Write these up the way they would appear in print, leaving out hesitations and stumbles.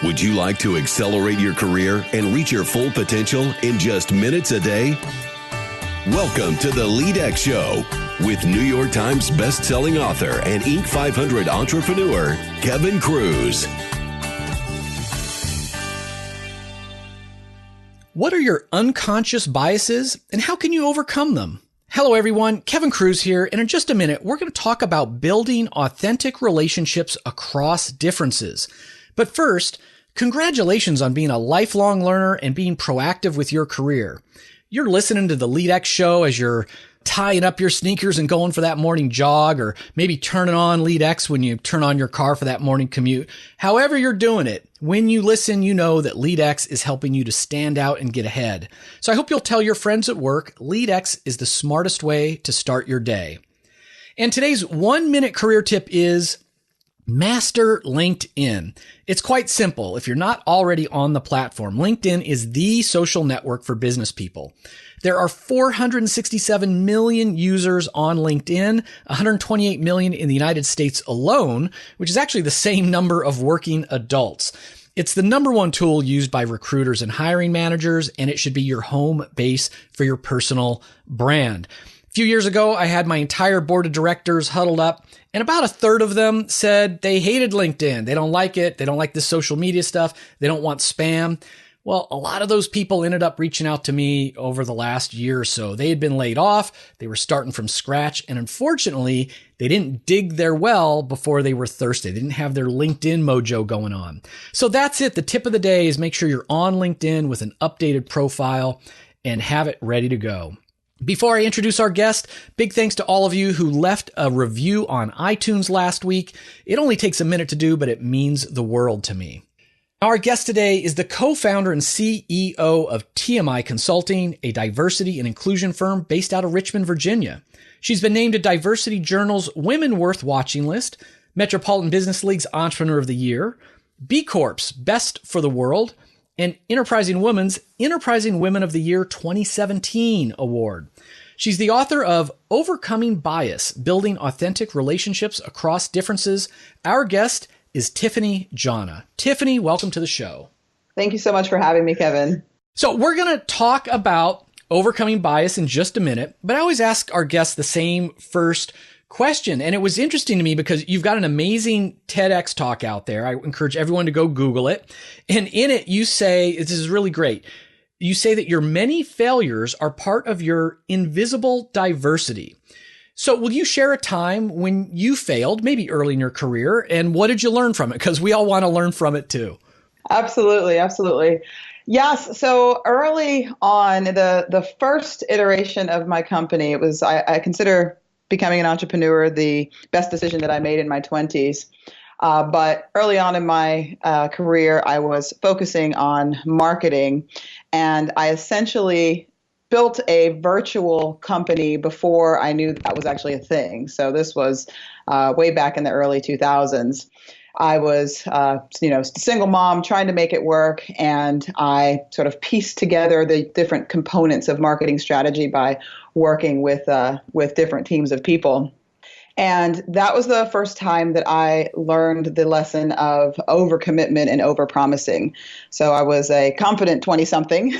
Would you like to accelerate your career and reach your full potential in just minutes a day? Welcome to the LEADx Show with New York Times best-selling author and Inc. 500 entrepreneur, Kevin Kruse. What are your unconscious biases and how can you overcome them? Hello, everyone. Kevin Kruse here. And in just a minute, we're going to talk about building authentic relationships across differences. But first, congratulations on being a lifelong learner and being proactive with your career. You're listening to the LEADx Show as you're tying up your sneakers and going for that morning jog, or maybe turning on LEADx when you turn on your car for that morning commute. However you're doing it, when you listen, you know that LEADx is helping you to stand out and get ahead. So I hope you'll tell your friends at work, LEADx is the smartest way to start your day. And today's 1-minute career tip is master LinkedIn. It's quite simple. If you're not already on the platform, LinkedIn is the social network for business people. There are 467 million users on LinkedIn, 128 million in the United States alone, which is actually the same number of working adults. It's the number one tool used by recruiters and hiring managers, and it should be your home base for your personal brand. A few years ago, I had my entire board of directors huddled up, and about a third of them said they hated LinkedIn. They don't like it. They don't like this social media stuff. They don't want spam. Well, a lot of those people ended up reaching out to me over the last year or so. They had been laid off. They were starting from scratch. And unfortunately, they didn't dig their well before they were thirsty. They didn't have their LinkedIn mojo going on. So that's it. The tip of the day is make sure you're on LinkedIn with an updated profile and have it ready to go. Before I introduce our guest, big thanks to all of you who left a review on iTunes last week. It only takes a minute to do, but it means the world to me. Our guest today is the co-founder and CEO of TMI Consulting, a diversity and inclusion firm based out of Richmond, Virginia. She's been named to Diversity Journal's Women Worth Watching list, Metropolitan Business League's Entrepreneur of the Year, BCorp's Best for the World, and Enterprising Women's Enterprising Women of the Year 2017 award. She's the author of Overcoming Bias, Building Authentic Relationships Across Differences. Our guest is Tiffany Jana. Tiffany, welcome to the show. Thank you so much for having me, Kevin. So we're going to talk about overcoming bias in just a minute, but I always ask our guests the same first question. And it was interesting to me because you've got an amazing TEDx talk out there. I encourage everyone to go Google it. And in it, you say, this is really great. You say that your many failures are part of your invisible diversity. So will you share a time when you failed, maybe early in your career, and what did you learn from it? Because we all want to learn from it too. Absolutely. Absolutely. Yes. So early on, the first iteration of my company, it was, I consider becoming an entrepreneur the best decision that I made in my 20s. But early on in my career, I was focusing on marketing, and I essentially built a virtual company before I knew that was actually a thing. So this was way back in the early 2000s. I was, single mom trying to make it work, and I sort of pieced together the different components of marketing strategy by working with different teams of people. And that was the first time that I learned the lesson of overcommitment and overpromising. So I was a confident 20-something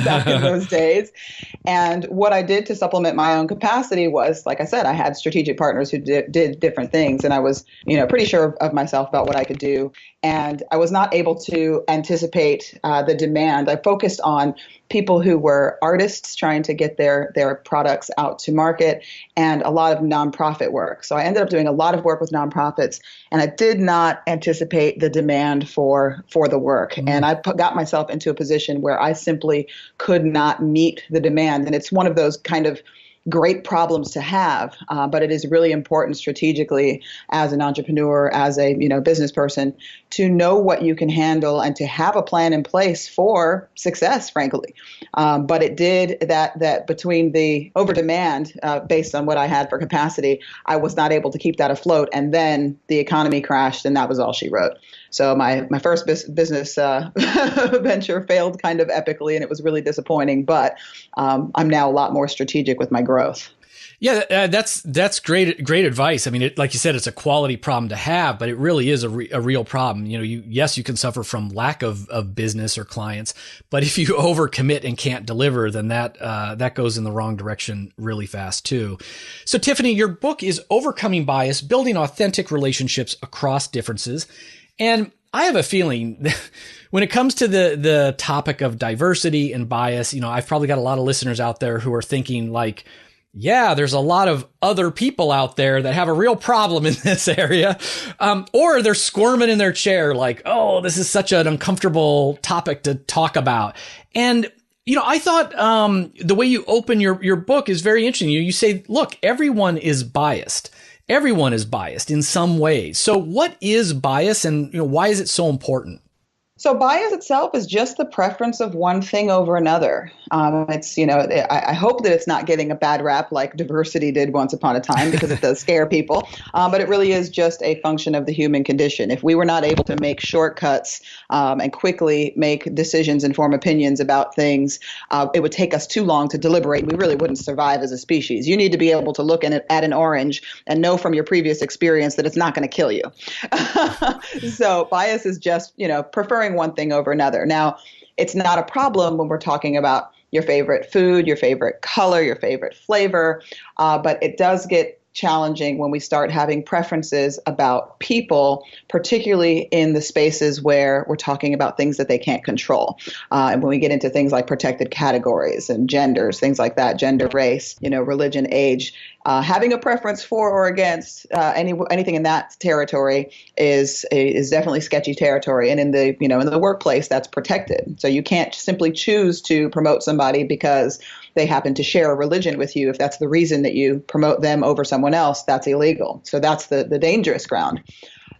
back in those days. And what I did to supplement my own capacity was, like I said, I had strategic partners who did different things. And I was, pretty sure of myself about what I could do. And I was not able to anticipate the demand. I focused on people who were artists trying to get their products out to market, and a lot of nonprofit work. So I ended up doing a lot of work with nonprofits, and I did not anticipate the demand for the work. And I got myself into a position where I simply could not meet the demand. And it's one of those kind of great problems to have, but it is really important strategically as an entrepreneur, as a business person, to know what you can handle and to have a plan in place for success, frankly. But it did that between the over demand based on what I had for capacity, I was not able to keep that afloat. And then the economy crashed, and that was all she wrote. So my first business venture failed kind of epically, and it was really disappointing. But I'm now a lot more strategic with my growth. Yeah, that's great advice. I mean, like you said, it's a quality problem to have, but it really is a real problem. Yes, you can suffer from lack of business or clients, but if you overcommit and can't deliver, then that goes in the wrong direction really fast too. So, Tiffany, your book is Overcoming Bias: Building Authentic Relationships Across Differences, and I have a feeling that when it comes to the topic of diversity and bias, I've probably got a lot of listeners out there who are thinking like, yeah, there's a lot of other people out there that have a real problem in this area. Or they're squirming in their chair like, oh, this is such an uncomfortable topic to talk about. And, I thought the way you open your book is very interesting. You say, look, everyone is biased. Everyone is biased in some ways. So what is bias, and why is it so important? So bias itself is just the preference of one thing over another. I hope that it's not getting a bad rap like diversity did once upon a time, because it does scare people. But it really is just a function of the human condition. If we were not able to make shortcuts and quickly make decisions and form opinions about things, it would take us too long to deliberate. We really wouldn't survive as a species. You need to be able to look at an orange and know from your previous experience that it's not going to kill you. So bias is just, preferring one thing over another. Now, it's not a problem when we're talking about your favorite food, your favorite color, your favorite flavor, but it does get challenging when we start having preferences about people, particularly in the spaces where we're talking about things that they can't control. And when we get into things like protected categories and genders, things like that, gender, race, religion, age, having a preference for or against anything in that territory is definitely sketchy territory. And in the workplace, that's protected. So you can't simply choose to promote somebody because they happen to share a religion with you. If that's the reason that you promote them over someone else, that's illegal. So that's the dangerous ground.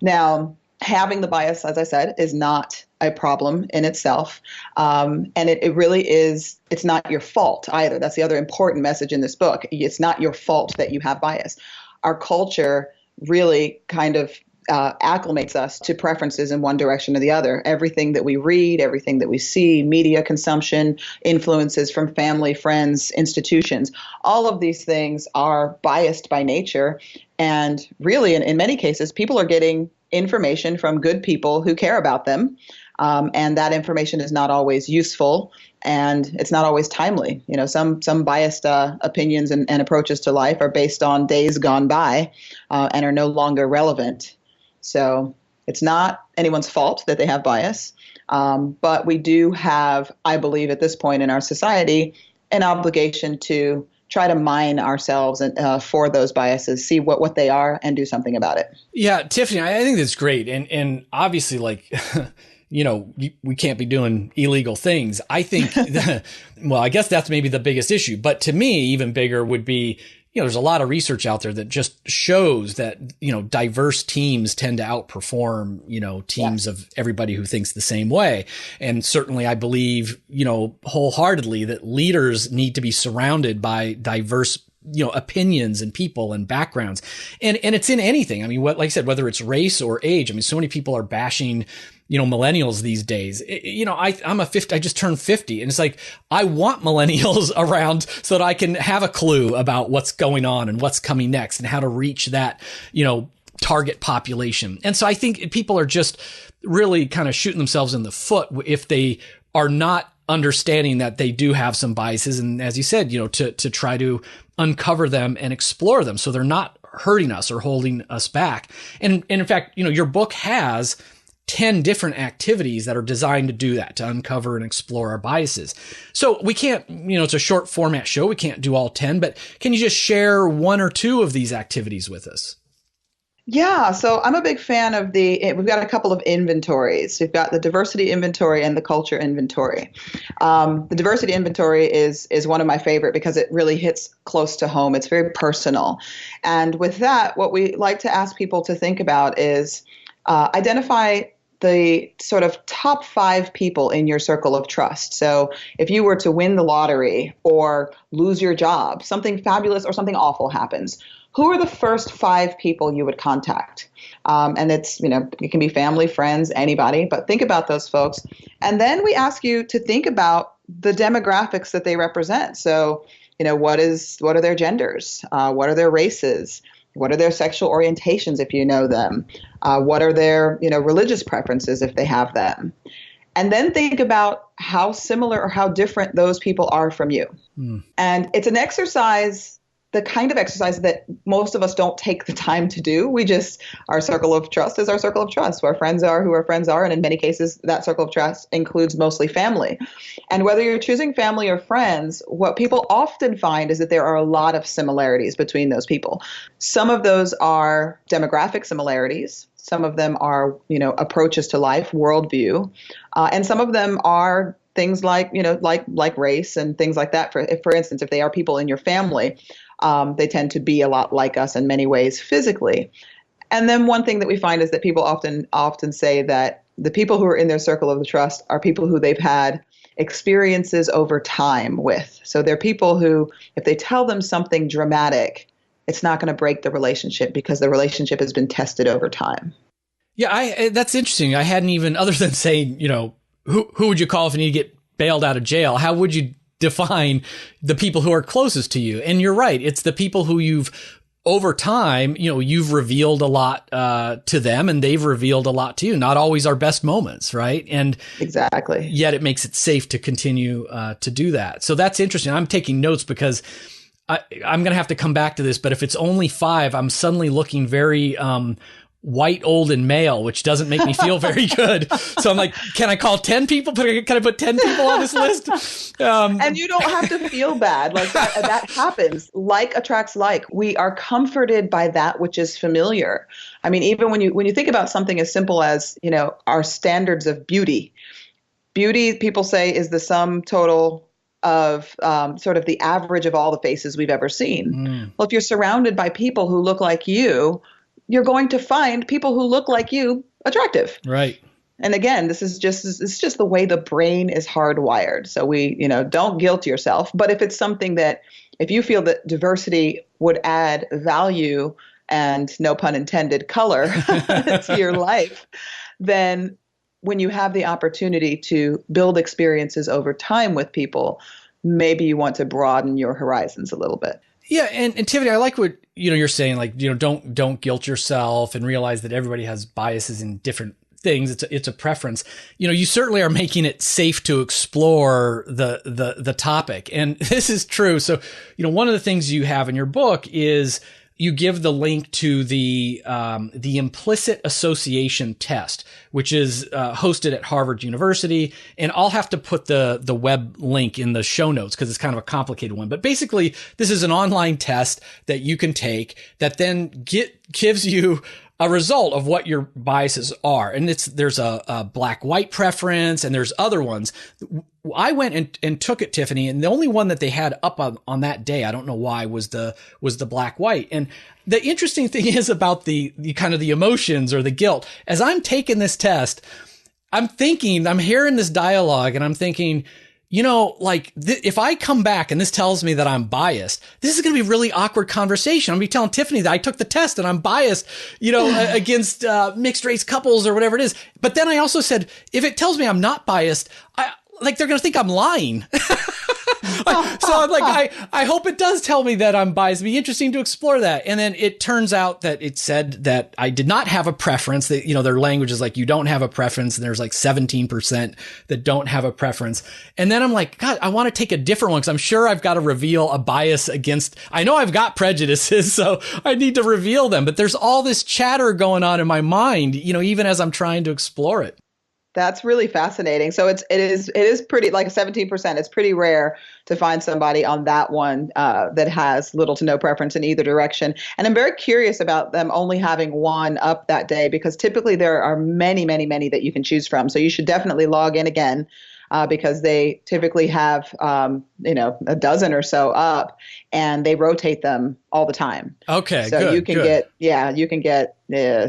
Now, having the bias, as I said, is not a problem in itself. And it really is, it's not your fault either. That's the other important message in this book. It's not your fault that you have bias. Our culture really kind of acclimates us to preferences in one direction or the other. Everything that we read, everything that we see, media consumption, influences from family, friends, institutions, all of these things are biased by nature. And really, in many cases, people are getting information from good people who care about them. And that information is not always useful, and it's not always timely. Some biased opinions and approaches to life are based on days gone by and are no longer relevant. So it's not anyone's fault that they have bias, but we do have, I believe, at this point in our society, an obligation to try to mine ourselves for those biases, see what they are, and do something about it. Yeah, Tiffany, I think that's great. And obviously, like, we can't be doing illegal things. I think, well, I guess that's maybe the biggest issue. But to me, even bigger would be, there's a lot of research out there that just shows that, diverse teams tend to outperform, teams of everybody who thinks the same way. And certainly I believe, wholeheartedly that leaders need to be surrounded by diverse opinions and people and backgrounds. And it's in anything. I mean, like I said, whether it's race or age, I mean, so many people are bashing, millennials these days. I just turned 50, and it's like, I want millennials around so that I can have a clue about what's going on and what's coming next and how to reach that, target population. And so I think people are just really kind of shooting themselves in the foot if they are not understanding that they do have some biases. And as you said, to try to uncover them and explore them so they're not hurting us or holding us back. And in fact, your book has 10 different activities that are designed to do that, to uncover and explore our biases. So we can't, it's a short format show. We can't do all 10, but can you just share one or two of these activities with us? Yeah, so I'm a big fan of we've got a couple of inventories. We've got the diversity inventory and the culture inventory. The diversity inventory is one of my favorite because it really hits close to home. It's very personal. And with that, what we like to ask people to think about is identify the sort of top 5 people in your circle of trust. So if you were to win the lottery or lose your job, something fabulous or something awful happens, who are the first 5 people you would contact? And it's, it can be family, friends, anybody, but think about those folks. And then we ask you to think about the demographics that they represent. So what are their genders? What are their races? What are their sexual orientations if you know them? What are their, religious preferences if they have them? And then think about how similar or how different those people are from you. And it's an exercise, the kind of exercise that most of us don't take the time to do. Our circle of trust is our circle of trust. Our friends are who our friends are. And in many cases, that circle of trust includes mostly family. And whether you're choosing family or friends, what people often find is that there are a lot of similarities between those people. Some of those are demographic similarities. Some of them are, approaches to life, worldview. And some of them are things like, like race and things like that. For instance, if they are people in your family, they tend to be a lot like us in many ways physically. And then one thing that we find is that people often say that the people who are in their circle of the trust are people who they've had experiences over time with. So they're people who, if they tell them something dramatic, it's not going to break the relationship because the relationship has been tested over time. Yeah, that's interesting. I hadn't even, other than saying, who would you call if you need to get bailed out of jail? How would you define the people who are closest to you? And you're right. It's the people who you've, over time, you've revealed a lot to them and they've revealed a lot to you. Not always our best moments, right? And exactly. Yet it makes it safe to continue to do that. So that's interesting. I'm taking notes because I'm going to have to come back to this, but if it's only 5, I'm suddenly looking very white, old, and male, which doesn't make me feel very good. So I'm like, can I call 10 people? Can I put 10 people on this list? And you don't have to feel bad. Like that happens. Like attracts like. We are comforted by that which is familiar. I mean, even when you think about something as simple as, our standards of beauty, people say, is the sum total of sort of the average of all the faces we've ever seen. Well, if you're surrounded by people who look like you're going to find people who look like you attractive. Right. And again, it's just the way the brain is hardwired. So we, don't guilt yourself. But if it's something that, if you feel that diversity would add value and, no pun intended, color to your life, then when you have the opportunity to build experiences over time with people, maybe you want to broaden your horizons a little bit. Yeah. And Tiffany, I like what, you're saying, like, don't guilt yourself and realize that everybody has biases in different things. It's a preference. You certainly are making it safe to explore the topic. And this is true. So, one of the things you have in your book is you give the link to the implicit association test, which is hosted at Harvard University. And I'll have to put the web link in the show notes because it's kind of a complicated one. But basically, this is an online test that you can take that then gives you a result of what your biases are. And there's a black-white preference and there's other ones. I went and took it, Tiffany, and the only one that they had up on that day, I don't know why, was the black-white. And the interesting thing is about the kind of the emotions or the guilt. As I'm taking this test, I'm hearing this dialogue and I'm thinking, if I come back and this tells me that I'm biased, this is going to be a really awkward conversation. I'm going to be telling Tiffany that I took the test and I'm biased, against mixed race couples or whatever it is. But then I also said, if it tells me I'm not biased, they're going to think I'm lying. So I'm like, I hope it does tell me that I'm biased. It'd be interesting to explore that. And then it turns out that it said that I did not have a preference. That, their language is like, you don't have a preference. And there's like 17% that don't have a preference. And then I'm like, God, I want to take a different one because I'm sure I've got to reveal a bias against, I know I've got prejudices, so I need to reveal them. But there's all this chatter going on in my mind, even as I'm trying to explore it. That's really fascinating. So it is pretty, like 17%. It's pretty rare to find somebody on that one that has little to no preference in either direction. And I'm very curious about them only having one up that day because typically there are many, many, many that you can choose from. So you should definitely log in again because they typically have a dozen or so up, and they rotate them all the time. Okay, so good, you can get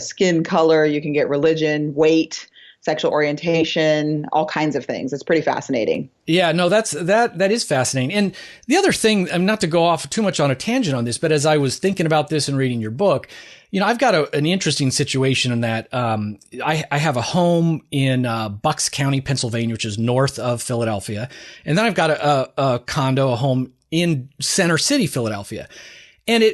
skin color, you can get religion, weight, sexual orientation, all kinds of things. It's pretty fascinating. Yeah, no, that is fascinating. And the other thing, not to go off too much on a tangent on this, but as I was thinking about this and reading your book, I've got an interesting situation in that I have a home in Bucks County, Pennsylvania, which is north of Philadelphia. And then I've got a condo, a home in Center City, Philadelphia. And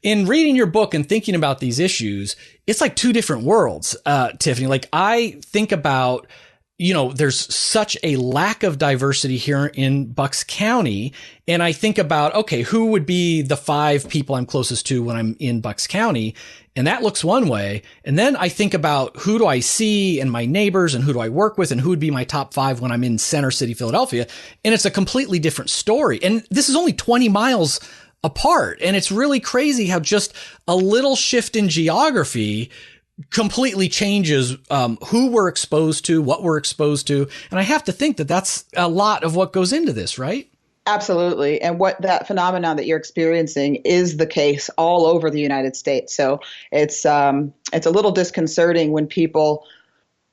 in reading your book and thinking about these issues, it's like two different worlds, Tiffany. Like I think about, there's such a lack of diversity here in Bucks County. And I think about, okay, who would be the 5 people I'm closest to when I'm in Bucks County? And that looks one way. And then I think about who do I see and my neighbors and who do I work with and who would be my top 5 when I'm in Center City, Philadelphia. And it's a completely different story. And this is only 20 miles apart. And it's really crazy how just a little shift in geography completely changes who we're exposed to, what we're exposed to. And I have to think that that's a lot of what goes into this, right? Absolutely. And what that phenomenon that you're experiencing is the case all over the United States. So it's a little disconcerting when people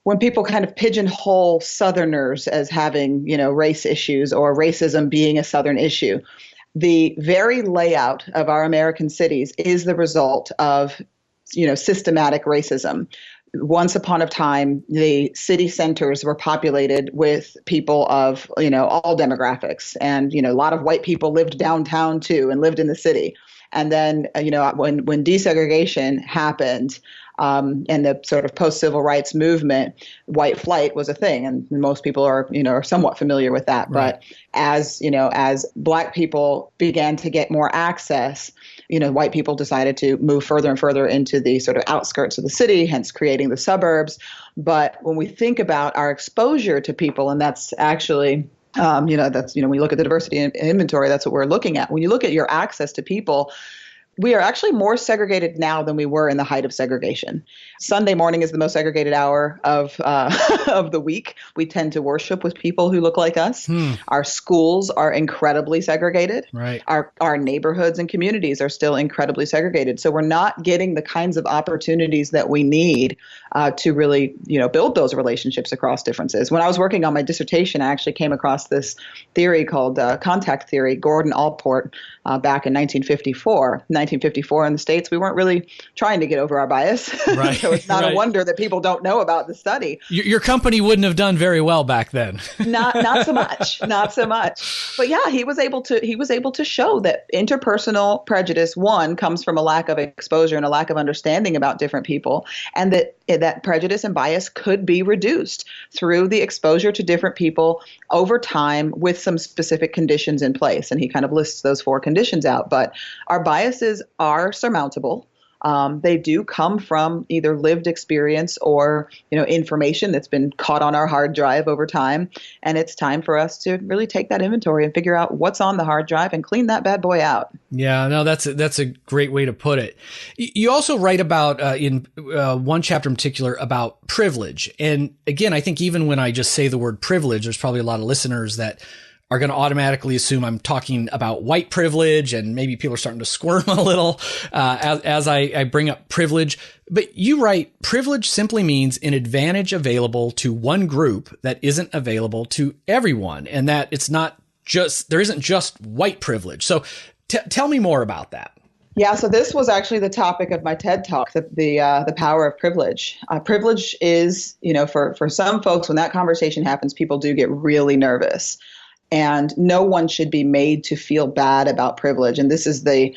kind of pigeonhole Southerners as having, race issues or racism being a Southern issue. The very layout of our American cities is the result of, systematic racism. Once upon a time, the city centers were populated with people of, all demographics. And, a lot of white people lived downtown too and lived in the city. And then, when desegregation happened, and the sort of post-civil rights movement, white flight was a thing. And most people are somewhat familiar with that. Right. But as Black people began to get more access, white people decided to move further and further into the sort of outskirts of the city, hence creating the suburbs. But when we think about our exposure to people, and that's actually when you look at the diversity inventory, that's what we're looking at. When you look at your access to people, we are actually more segregated now than we were in the height of segregation. Sunday morning is the most segregated hour of of the week. We tend to worship with people who look like us. Our schools are incredibly segregated. Right. Our neighborhoods and communities are still incredibly segregated. So we're not getting the kinds of opportunities that we need to really, build those relationships across differences. When I was working on my dissertation, I actually came across this theory called contact theory, Gordon Allport, back in 1954. 1954 in the States, we weren't really trying to get over our bias. Right. So it's not a wonder that people don't know about the study. Your company wouldn't have done very well back then. Not so much. Not so much. But yeah, he was able to show that interpersonal prejudice, one, comes from a lack of exposure and a lack of understanding about different people, and that prejudice and bias could be reduced through the exposure to different people over time with some specific conditions in place. And he kind of lists those 4 conditions out. But our biases are surmountable. They do come from either lived experience or, information that's been caught on our hard drive over time. And it's time for us to really take that inventory and figure out what's on the hard drive and clean that bad boy out. Yeah, no, that's a great way to put it. You also write about in one chapter in particular about privilege. And again, I think even when I just say the word privilege, there's probably a lot of listeners that are going to automatically assume I'm talking about white privilege, and maybe people are starting to squirm a little as I bring up privilege. But you write, privilege simply means an advantage available to one group that isn't available to everyone, and that there isn't just white privilege. So tell me more about that. Yeah, so this was actually the topic of my TED Talk, the power of privilege. Privilege is, for some folks, when that conversation happens, people do get really nervous. And no one should be made to feel bad about privilege. And this is the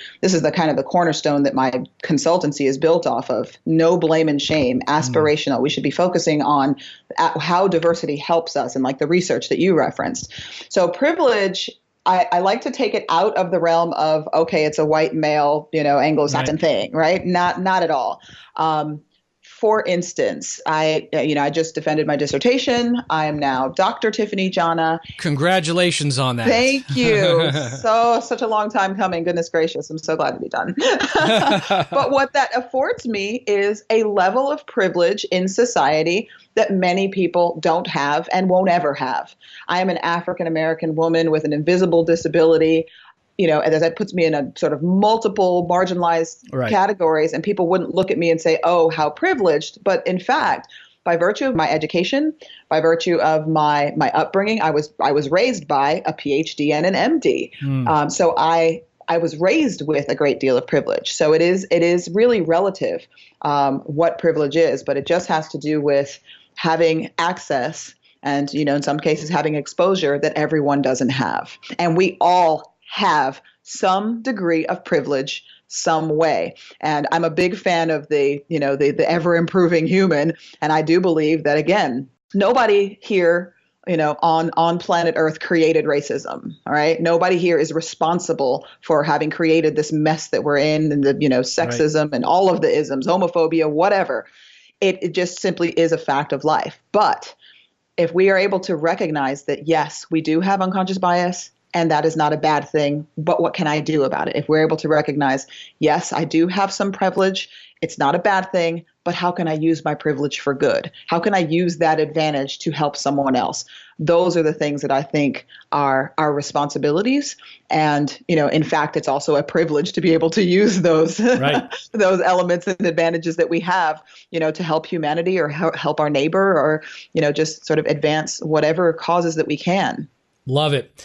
kind of the cornerstone that my consultancy is built off of. No blame and shame, aspirational. We should be focusing on how diversity helps us, and like the research that you referenced. So privilege, I like to take it out of the realm of, okay, it's a white male, Anglo-Saxon thing, right? Not at all. For instance, I just defended my dissertation. I am now Dr. Tiffany Jana. Congratulations on that. Thank you. Such a long time coming. Goodness gracious. I'm so glad to be done. But what that affords me is a level of privilege in society that many people don't have and won't ever have. I am an African-American woman with an invisible disability. That puts me in a sort of multiple marginalized categories, and people wouldn't look at me and say, oh, how privileged. But in fact, by virtue of my education, by virtue of my upbringing, I was raised by a PhD and an MD. So I was raised with a great deal of privilege. So it is really relative what privilege is, but it just has to do with having access and, in some cases having exposure that everyone doesn't have. And we all have some degree of privilege some way. And I'm a big fan of the ever improving human. And I do believe that, again, nobody here on planet Earth created racism. All right. Nobody here is responsible for having created this mess that we're in, and the, sexism right. and all of the isms, homophobia, whatever. It just simply is a fact of life. But if we are able to recognize that, yes, we do have unconscious bias, and that is not a bad thing, but what can I do about it? If we're able to recognize, yes, I do have some privilege, it's not a bad thing, but how can I use my privilege for good? How can I use that advantage to help someone else? Those are the things that I think are our responsibilities. And, in fact, it's also a privilege to be able to use those, right. those elements and advantages that we have, to help humanity or help our neighbor, or, just sort of advance whatever causes that we can. Love it.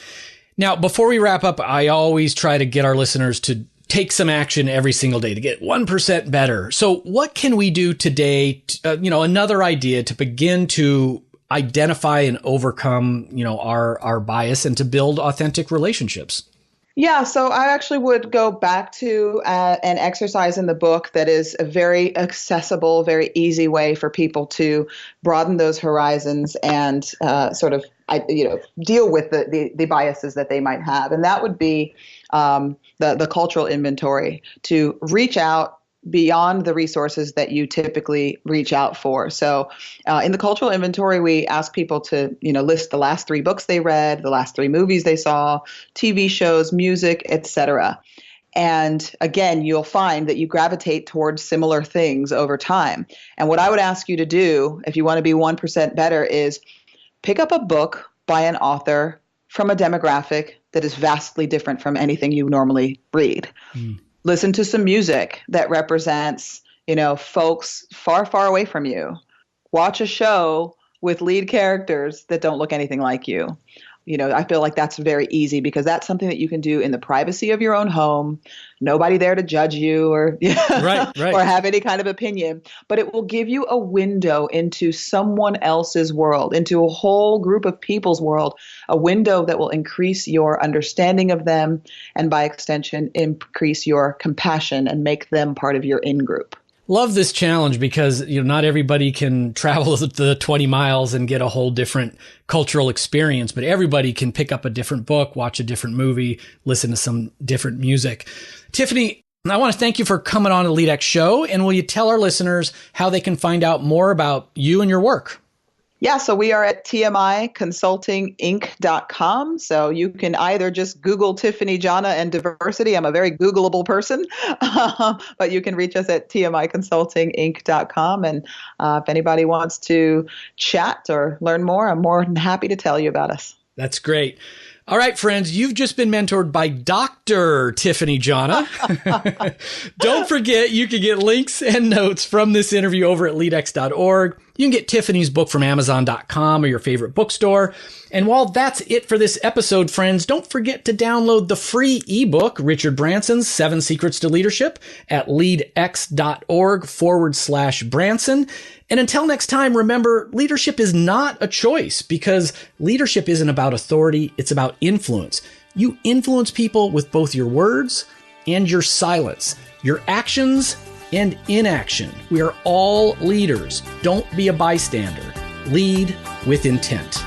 Now, before we wrap up, I always try to get our listeners to take some action every single day to get 1% better. So what can we do today, another idea to begin to identify and overcome, our bias and to build authentic relationships? Yeah, so I actually would go back to an exercise in the book that is a very accessible, very easy way for people to broaden those horizons and deal with the biases that they might have. And that would be the cultural inventory, to reach out beyond the resources that you typically reach out for. So in the cultural inventory, we ask people to, list the last 3 books they read, the last 3 movies they saw, TV shows, music, etc. And again, you'll find that you gravitate towards similar things over time. And what I would ask you to do, if you want to be 1% better, is pick up a book by an author from a demographic that is vastly different from anything you normally read. Listen to some music that represents, folks far, far away from you. Watch a show with lead characters that don't look anything like you. I feel like that's very easy, because that's something that you can do in the privacy of your own home. Nobody there to judge you or right. or have any kind of opinion, but it will give you a window into someone else's world, into a whole group of people's world, a window that will increase your understanding of them, and by extension, increase your compassion and make them part of your in-group. Love this challenge, because not everybody can travel the 20 miles and get a whole different cultural experience, but everybody can pick up a different book, watch a different movie, listen to some different music. Tiffany, I want to thank you for coming on the LEADx show, and will you tell our listeners how they can find out more about you and your work? Yeah, so we are at TMIConsultingInc.com. So you can either just Google Tiffany Jana and diversity. I'm a very Googleable person, but you can reach us at TMIConsultingInc.com. And if anybody wants to chat or learn more, I'm more than happy to tell you about us. That's great. All right, friends, you've just been mentored by Dr. Tiffany Jana. Don't forget, you can get links and notes from this interview over at LEADx.org. You can get Tiffany's book from Amazon.com or your favorite bookstore. And while that's it for this episode, friends, don't forget to download the free ebook, Richard Branson's 7 Secrets to Leadership, at LEADx.org/Branson. And until next time, remember, leadership is not a choice, because leadership isn't about authority, it's about influence. You influence people with both your words and your silence, your actions and inaction. We are all leaders. Don't be a bystander. Lead with intent.